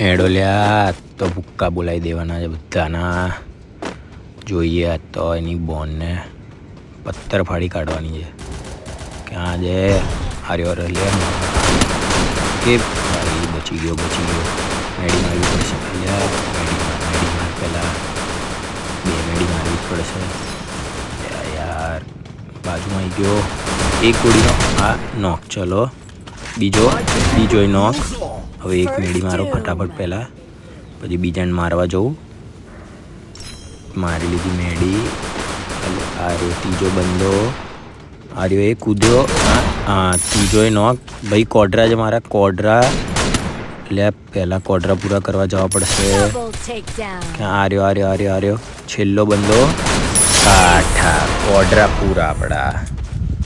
એડો લ્યા તો ભૂક્કા બોલાવી દેવાના છે બધાના. જોઈએ આ તો એની બોનને પથ્થર ફાડી કાઢવાની છે. ક્યાં છે આર્યો લ્યા કે ભાઈ બચી ગયો મેડી મારવી પડશે. મેડી માર પહેલાં 2 મેડી મારવી જ પડશે યાર. બાજુમાં આવી ગયો એક ગોળીનો આ નોક. ચલો બીજો નોક. હવે એક મેડી મારો ફટાફટ પહેલાં, પછી બીજાને મારવા જવું. મારી લીધી મેડી. આર્યો ત્રીજો બંદો. આર્યો એ કૂદ્યો. હા ત્રીજો નોક. ભાઈ કોડરા છે મારા કોડરા. એટલે પહેલાં કોડરા પૂરા કરવા જવા પડશે. ક્યાં આર્યો છેલ્લો બંદો. કાઠા કોડરા પૂરા આપણા.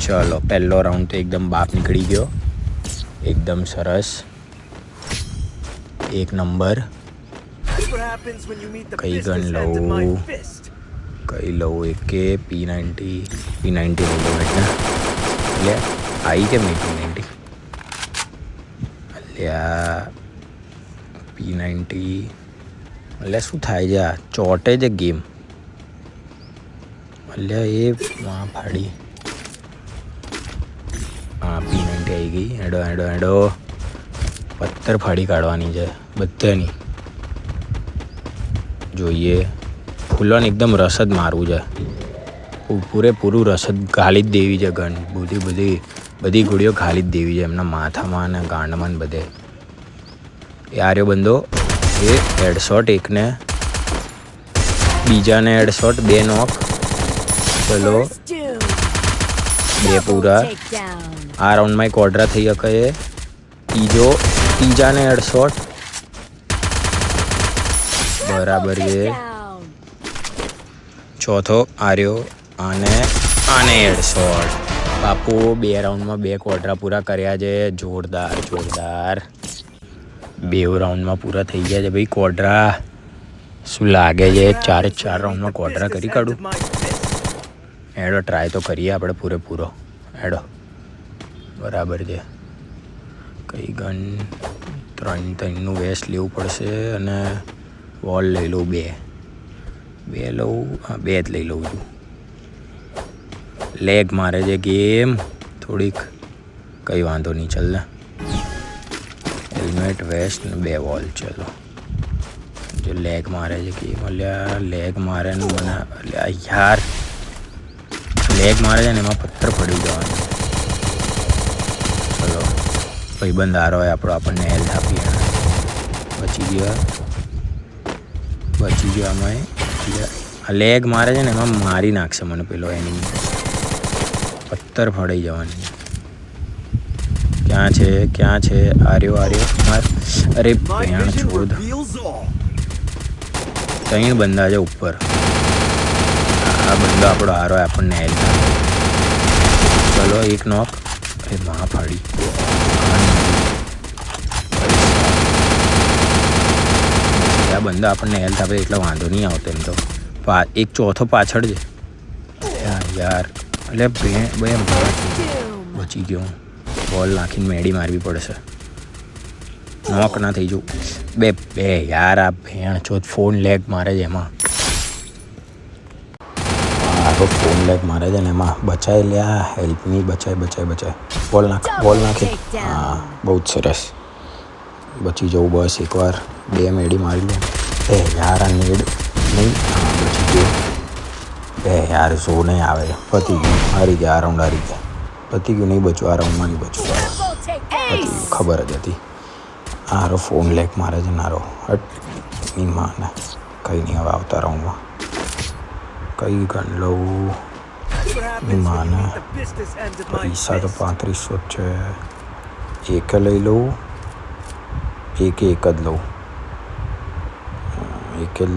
ચલો પહેલો રાઉન્ડ તો એકદમ બાપ નીકળી ગયો. એકદમ સરસ, એક નંબર. કઈ ગન લઉં એક કે P90 લઈ લઉં એટલે આવી કેમ નહીં P90? અલ્યા P90 એટલે શું થાય છે? આ ચોટે છે ગેમ. અલ્યા એ ફાડી. હા P90 આવી ગઈ. હેડો પથ્થર ફાડી કાઢવાની છે બધાની. જોઈએ ફૂલોને એકદમ રસ જ મારવું છે. પૂરેપૂરું રસ જ ગાળી જ દેવી છે. ગન બધી ગોળીઓ ગાળી જ દેવી છે એમના માથામાં અને ગાંડમાં ને બધે. એ આર્યો બંદો એ હેડશોટ એકને, બીજાને હેડશોટ. 2 નોક. ચલો 2 પૂરા. આ રાઉન્ડમાં કોડરા થઈ શકે. ત્રીજાને હેડશોટ બરાબર છે. ચોથો આર્યો આને હેડશોટ. બાપુ 2 રાઉન્ડમાં 2 કોડરા પૂરા કર્યા છે. જોરદાર 2 રાઉન્ડમાં પૂરા થઈ ગયા છે ભાઈ કોડરા. શું લાગે છે 4 રાઉન્ડમાં કોડરા કરી કાઢું? હેડો ટ્રાય તો કરીએ આપણે પૂરેપૂરો. હેડો બરાબર છે. કઈ ગન 3નું વેસ્ટ લેવું પડશે અને વોલ લઈ લઉં 2 લઉં. હા 2 જ લઈ લઉં છું. લેગ મારે છે ગેમ થોડીક. કંઈ વાંધો નહીં, ચાલ ને. હેલ્મેટ વેસ્ટ ને 2 વોલ. ચલો જો લેગ મારે છે ગેમ. અલ્યા લેગ મારે ને અલ્યા યાર લેગ મારે છે ને એમાં પથ્થર પડી જવાનું. ચલો ભાઈબંધ હારો હોય આપણને હેલ્થ આપીએ. બચી ગયો આમાં. આ લેગ મારે છે ને એમાં મારી નાખશે મને પેલો એનિમી. પથ્થર ફડાઈ જવાની. ક્યાં છે આર્યો માર. અરે ભેણ છોડ. 3 બંદા છે ઉપર. આ બંદો આપણો હારો હોય આપણને હેલ્પ આપે. ચલો 1 નોક. અરે માં ફાડી. આ બંદા આપણને હેલ્થ આપે એટલે વાંધો નહીં આવતો એમ તો. એક ચોથો પાછળ છે યાર. એટલે બચી ગયો. બોલ નાખીને મેડી મારવી પડશે. નોક ના થઈ જવું. બે યાર આ ભેણ ચોથ ફોન લેગ મારે છે એમાં. ફોન લેગ મારે છે ને એમાં બચાય. લ્યા હેલ્પ ની બચાય. બોલ નાખે. હા બહુ જ સરસ. બચી જવું બસ એકવાર. 2 મેડી મારી લે. યાર આ નેડ નહીં. હા બચી ગયો. યાર સો નહીં આવે. પતી ગયું. હારી ગયા. આ રાઉન્ડ હારી ગયા. પતી ગયું. નહીં બચવું આ રાઉન્ડમાં. નહીં બચવું. પતી ગયું. ખબર જ હતી. હારો ફોન લેગ મારે છે નારો. હટ માને કંઈ નહીં. હવે આવતા રાઉન્ડમાં કઈ ગન લઉં? માને પૈસા તો 3500 છે. એક લઈ લઉં. એક જ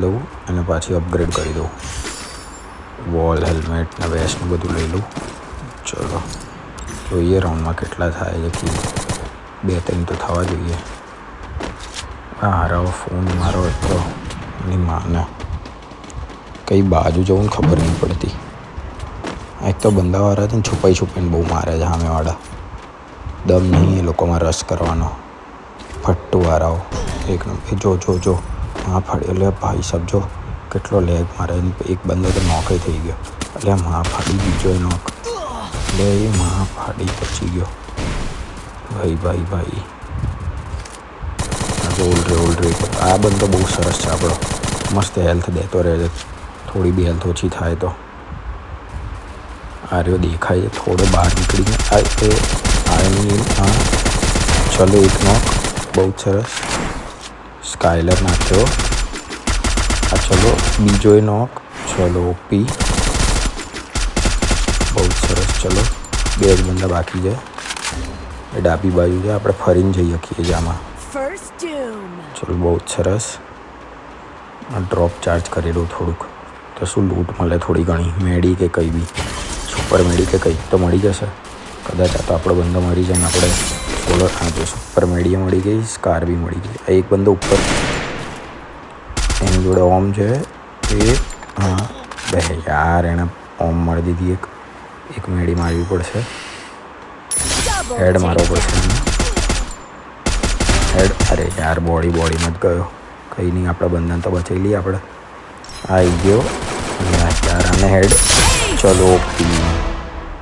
લઉં. અને પાછી અપગ્રેડ કરી દઉં. વોલ હેલ્મેટ ને વેસ્ટ ને બધું લઈ લઉં. ચલો જોઈએ રાઉન્ડમાં કેટલા થાય છે. 2-3 તો થવા જોઈએ. હારો ફોન મારો હતો એની માને. કઈ બાજુ જવું ને ખબર નહીં પડતી. એક તો બંદાવાળા છે ને છુપાઈને બહુ મારે છે સામેવાળા. દમ નહીં એ લોકોમાં રસ કરવાનો. ફટ્ટુવાળાઓ એક નંબર. જો જો જો હા ફાડી. એટલે ભાઈ સાહેબ જો કેટલો લેગ મારે. એક બંદો તો નોક થઈ ગયો. એટલે માં ફાડી બીજો નોક. એટલે એ માં ફાડી બચી ગયો. ભાઈ ઓલરે આ બંદો બહુ સરસ છે આપણો. મસ્ત હેલ્થ દેતો રહે છે. થોડી બી હેલ્થ ઓછી થાય તો આ રહ્યો દેખાય છે. થોડો બહાર નીકળીને ચલો એક નોક. બહુ સરસ. સ્કાયલર નાખ્યો. ચલો બીજો નોક. ચલો ઓપી. બહુ સરસ. ચલો 2 જ બંદા બાકી છે. એ ડાબી બાજુ છે. આપણે ફરીને જઈ શકીએ છીએ આમાં. ચલો બહુ જ સરસ. ડ્રોપ ચાર્જ કરી દઉં થોડુંક તો શું લૂંટ મળે થોડી ઘણી. મેડી કે કંઈ બી સુપર મેડી કે કંઈક તો મળી જશે કદાચ. આ તો આપણો બંદો મરી જાય ને આપણે ફોલો. હા જો સુપર મેડી મળી ગઈ. સ્કાર બી મળી ગઈ. એક બંદો ઉપર એની જોડે ઓમ છે એ. હા બે યાર એણે ઓમ મારી દીધી. એક મેડી મારવી પડશે. હેડ મારવો પડશે હેડ. અરે યાર બોડીમાં જ ગયો. કંઈ નહીં આપણા બંધાને તો બચાવી લઈએ આપણે. આવી ગયો યાર. આને હેડ. ચલો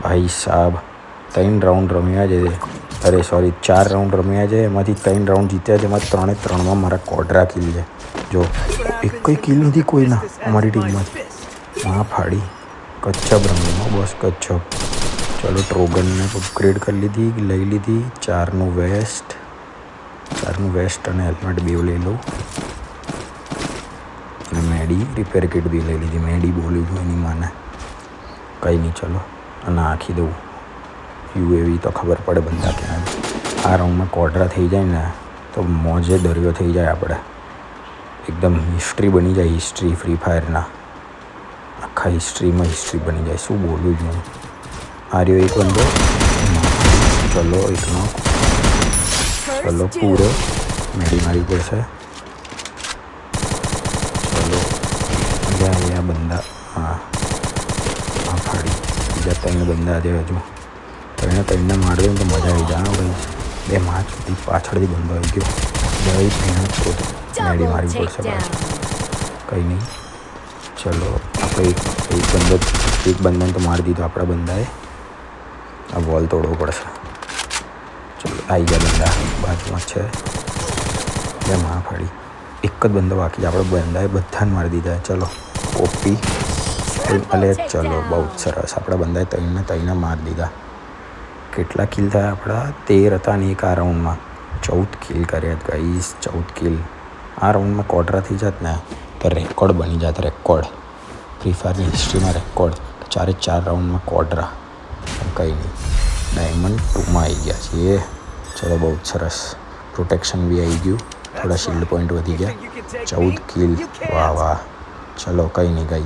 ભાઈ સાહેબ 3 રાઉન્ડ રમ્યા છે. અરે સોરી 4 રાઉન્ડ રમ્યા છે. એમાંથી 3 રાઉન્ડ જીત્યા છે. એમાં 3-3માં મારા કોડરા કિલ છે. જો એક કંઈ કિલ નથી કોઈના અમારી ટીમમાંથી. માં ફાડી કચ્છપ રમીમાં બસ કચ્છપ. ચલો ટ્રોગનને અપગ્રેડ કરી લીધી. લઈ લીધી 4નું વેસ્ટ અને હેલ્મેટ બેવ લઈ લઉં. અને મેડી રિપેર કિટ બી લઈ લીધી. મેડી બોલી છું એની માને. કંઈ નહીં ચલો નાખી દઉં. યુએવી તો ખબર પડે બંદા ક્યાં. આ રાઉન્ડમાં કોડરા થઈ જાય ને તો મોજે દરિયો થઈ જાય. આપણે એકદમ હિસ્ટ્રી બની જાય. હિસ્ટ્રી ફ્રી ફાયરના આખા હિસ્ટ્રીમાં હિસ્ટ્રી બની જાય. શું બોલું છું. આ રહ્યો એક બંદો. ચલો એક નોક. ચલો પૂરો. મેડી મારવી પડશે. ચલો અહીંયા બંદા. હા ફાડી. બીજા 3 બંદા છે હજુ. ત્રણે મારી દઉં તો મજા આવી જાય. ભાઈ 2 માર્ચ સુધી પાછળથી બંદો આવી ગયો. ભાઈ મેડી મારવી પડશે પાછી. કંઈ નહીં ચલો આપણે એક બંદાને તો મારી દીધો આપણા બંદાએ. આ વોલ તોડવો પડશે. ચલો આવી ગયા બંદા. બાજુમાં છે. માં ફાડી. એક જ બંદો બાકી છે. આપણે બંદાએ બધાને મારી દીધા. ચલો ઓપી. અલે ચલો બહુ જ સરસ. આપણા બંદાએ 3 મારી દીધા. કેટલા કિલ થયા આપણા? 13 હતા ને એક આ રાઉન્ડમાં 14 કિલ કર્યા ગાઈસ. 14 કિલ. આ રાઉન્ડમાં કોડરા થઈ જાત ને તો રેકોર્ડ બની જાત. રેકોર્ડ ફ્રી ફાયરની હિસ્ટ્રીમાં રેકોર્ડ. 4 રાઉન્ડમાં કોડરા. કંઈ નહીં ડાયમંડ 2માં આવી ગયા છીએ. ચલો બહુ જ સરસ. પ્રોટેક્શન બી આવી ગયું. થોડા શિલ્ડ પોઈન્ટ વધી ગયા. 14 કિલ. વાહ ચલો કંઈ નહીં ગાઈસ.